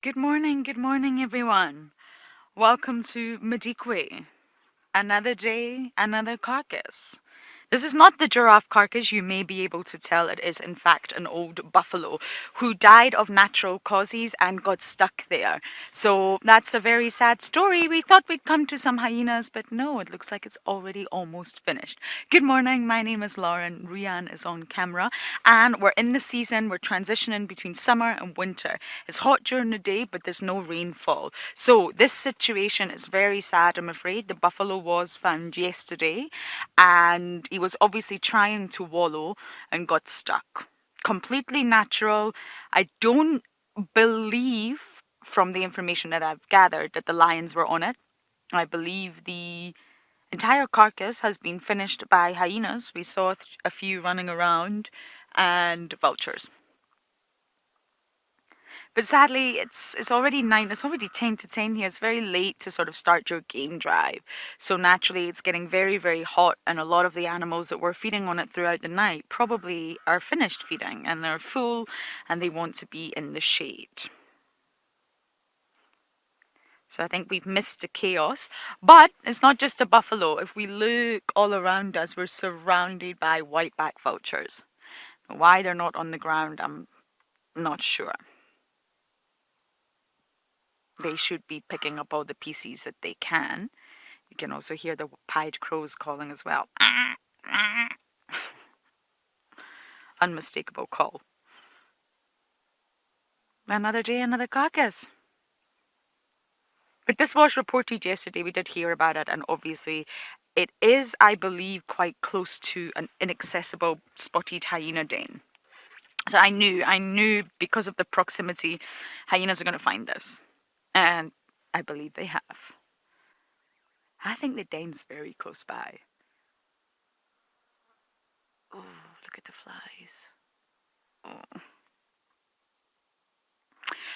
Good morning, everyone. Welcome to Madikwe. Another day, another carcass. This is not the giraffe carcass. You may be able to tell it is, in fact, an old buffalo who died of natural causes and got stuck there. So that's a very sad story. We thought we'd come to some hyenas, but no, it looks like it's already almost finished. Good morning. My name is Lauren. Rian is on camera, and we're in the season. We're transitioning between summer and winter. It's hot during the day, but there's no rainfall. So this situation is very sad, I'm afraid. The buffalo was found yesterday, and he was obviously trying to wallow and got stuck. Completely natural. I don't believe, from the information that I've gathered, that the lions were on it. I believe the entire carcass has been finished by hyenas. We saw a few running around, and vultures. But sadly, it's already 9. It's already 10 to 10 here. It's very late to sort of start your game drive. So naturally, it's getting very, very hot, and a lot of the animals that were feeding on it throughout the night probably are finished feeding, and they're full, and they want to be in the shade. So I think we've missed the chaos. But it's not just a buffalo. If we look all around us, we're surrounded by whiteback vultures. Why they're not on the ground, I'm not sure. They should be picking up all the pieces that they can. You can also hear the pied crows calling as well. Unmistakable call. Another day, another carcass. But this was reported yesterday. We did hear about it, and obviously, it is, I believe, quite close to an inaccessible spotted hyena den. So I knew because of the proximity, hyenas are going to find this, and I believe they have. I think the den's very close by. Oh, look at the flies. Oh.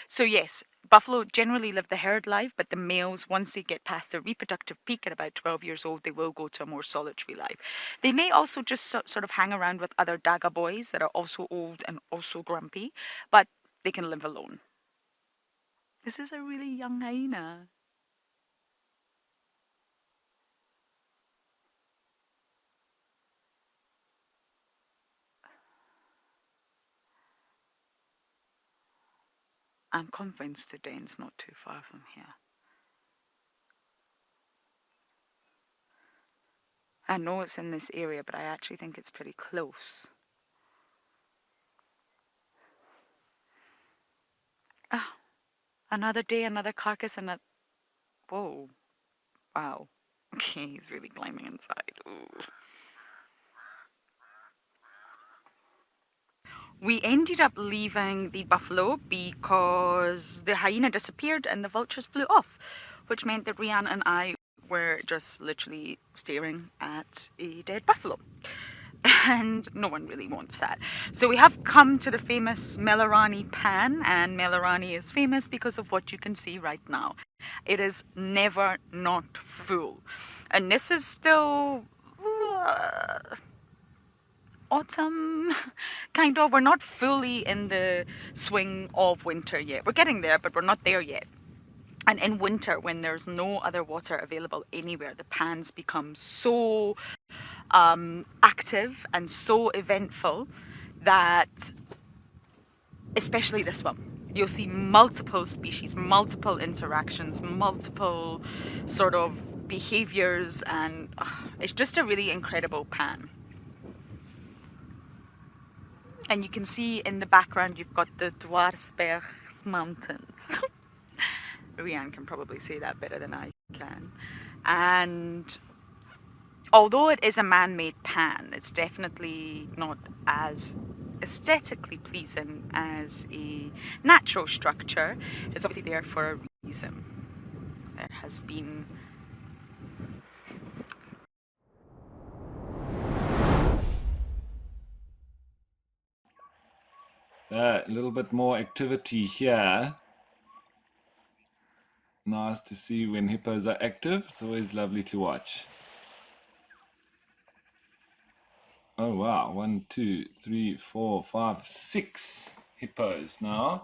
So yes, buffalo generally live the herd life, but the males, once they get past their reproductive peak at about 12 years old, they will go to a more solitary life. They may also just sort of hang around with other daga boys that are also old and also grumpy, but they can live alone. This is a really young hyena. I'm convinced the den's not too far from here. I know it's in this area, but I actually think it's pretty close. Ah, another day, another carcass, and a... Whoa. Wow. Okay, he's really climbing inside. Ooh. We ended up leaving the buffalo because the hyena disappeared and the vultures flew off, which meant that Rian and I were just literally staring at a dead buffalo. And no one really wants that. So we have come to the famous Melarani pan, and Melarani is famous because of what you can see right now. It is never not full. And this is still autumn, kind of. We're not fully in the swing of winter yet. We're getting there, but we're not there yet. And in winter, when there's no other water available anywhere, the pans become so active and so eventful that, especially this one, you'll see multiple species, multiple interactions, multiple sort of behaviors, and it's just a really incredible pan. And you can see in the background you've got the Dwarsbergs mountains. Rian can probably say that better than I can. And although it is a man-made pan, it's definitely not as aesthetically pleasing as a natural structure. It's obviously there for a reason. There has been A little bit more activity here. Nice to see when hippos are active. It's always lovely to watch. Oh wow, 1, 2, 3, 4, 5, 6 hippos now.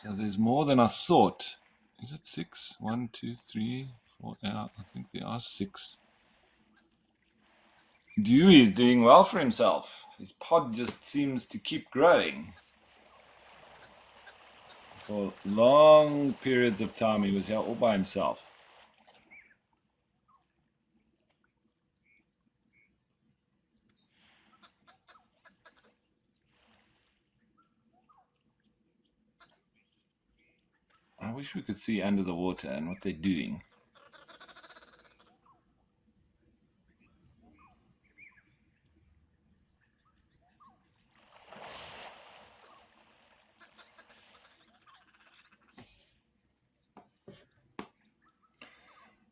So there's more than I thought. Is it six? One, two, three, four. Yeah, I think there are six. Dewey is doing well for himself. His pod just seems to keep growing. For long periods of time, he was here all by himself. I wish we could see under the water and what they're doing.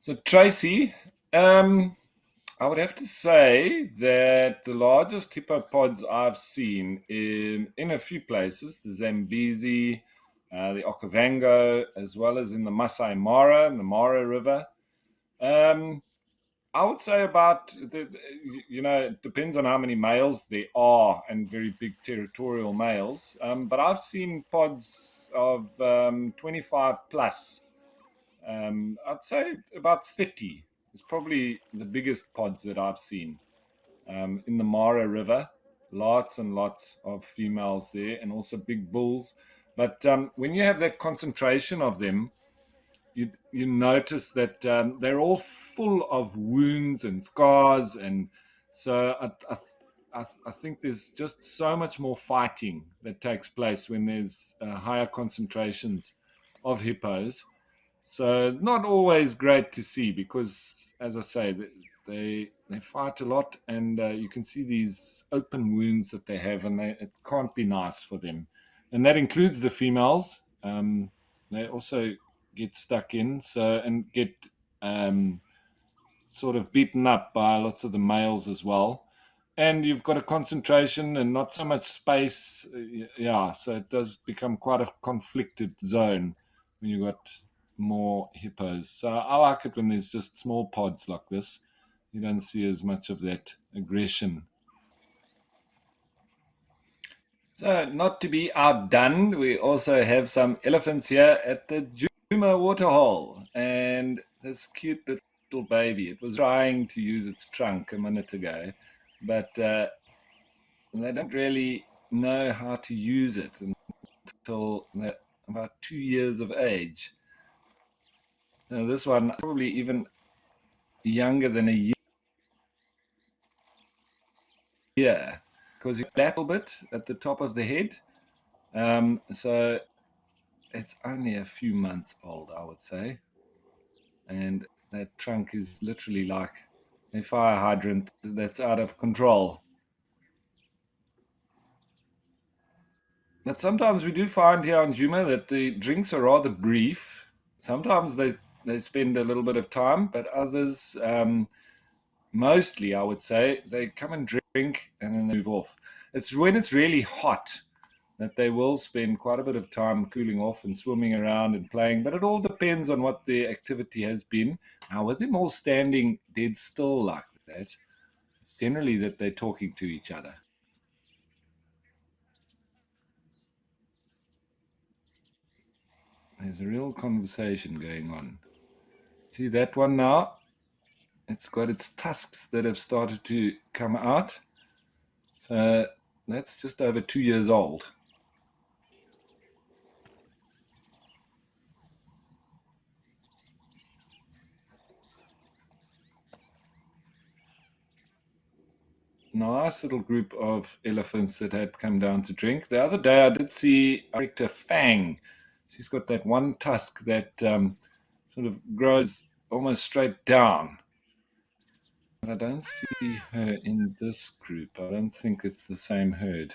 So, Tracy, I would have to say that the largest hippopods I've seen in a few places, the Zambezi, the Okavango, as well as in the Masai Mara and the Mara River. Um, I would say about, it depends on how many males there are and very big territorial males. But I've seen pods of 25 plus. I'd say about 30 is probably the biggest pods that I've seen in the Mara River. Lots and lots of females there, and also big bulls. But when you have that concentration of them, you notice that they're all full of wounds and scars, and so I think there's just so much more fighting that takes place when there's higher concentrations of hippos. So not always great to see because, as I say, they fight a lot, and you can see these open wounds that they have, and it can't be nice for them, and that includes the females. They also get stuck in, so and get um, sort of beaten up by lots of the males as well. And you've got a concentration and not so much space. Yeah, so it does become quite a conflicted zone when you've got more hippos. So I like it when there's just small pods like this. You don't see as much of that aggression. So, not to be outdone, we also have some elephants here at the Djuma waterhole. And this cute little baby, it was trying to use its trunk a minute ago, but they don't really know how to use it until they're about 2 years of age. So this one probably even younger than a year because it's a little bit at the top of the head. So it's only a few months old, I would say. And that trunk is literally like a fire hydrant that's out of control. But sometimes we do find here on Juma that the drinks are rather brief. Sometimes they spend a little bit of time, but others, mostly, I would say, they come and drink and then they move off. It's when it's really hot that they will spend quite a bit of time cooling off and swimming around and playing, but it all depends on what the activity has been. Now, with them all standing dead still like that, it's generally that they're talking to each other. There's a real conversation going on. See that one now? It's got its tusks that have started to come out. So that's just over 2 years old. Nice little group of elephants that had come down to drink. The other day I did see Director Fang. She's got that one tusk that sort of grows almost straight down. But I don't see her in this group. I don't think it's the same herd.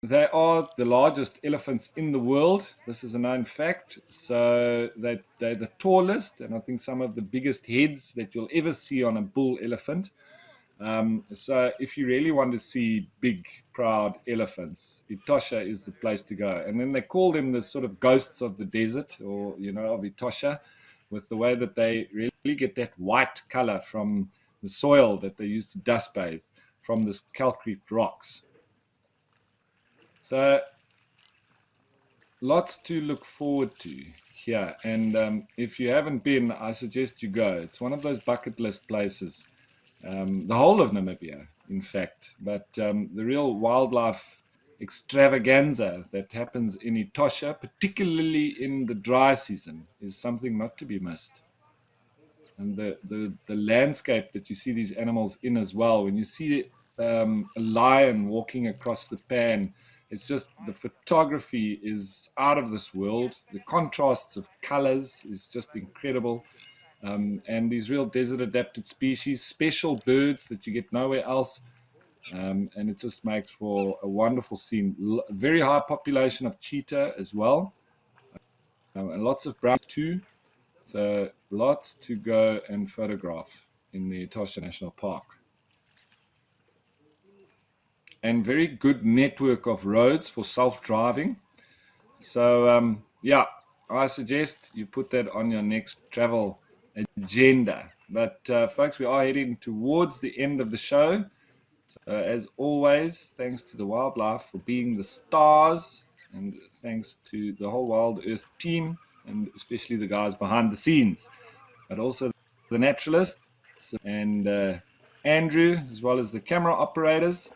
They are the largest elephants in the world. This is a known fact. So they're the tallest, and I think some of the biggest heads that you'll ever see on a bull elephant. So if you really want to see big, proud elephants, Etosha is the place to go. And then they call them the sort of ghosts of the desert, or of Etosha, with the way that they really get that white color from the soil that they use to dust bathe. from this calcrete rocks. So lots to look forward to here. And if you haven't been, I suggest you go. It's one of those bucket list places, the whole of Namibia, in fact. But the real wildlife extravaganza that happens in Etosha, particularly in the dry season, is something not to be missed. And the landscape that you see these animals in as well, when you see a lion walking across the pan, it's just the photography is out of this world. The contrasts of colors is just incredible. And these real desert adapted species, special birds that you get nowhere else. And it just makes for a wonderful scene. Very high population of cheetah as well, and lots of browns too. So lots to go and photograph in the Etosha National Park. And very good network of roads for self-driving. So yeah, I suggest you put that on your next travel agenda. But folks, we are heading towards the end of the show. So as always, thanks to the wildlife for being the stars, and thanks to the whole Wild Earth team, and especially the guys behind the scenes, but also the naturalists and Andrew, as well as the camera operators.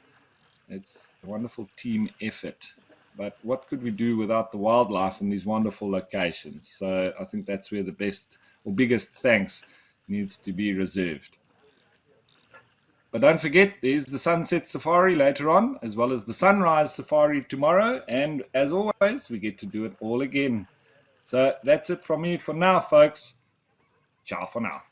It's a wonderful team effort. But what could we do without the wildlife in these wonderful locations? So I think that's where the best or biggest thanks needs to be reserved. But don't forget, there's the sunset safari later on, as well as the sunrise safari tomorrow. And as always, we get to do it all again. So that's it from me for now, folks. Ciao for now.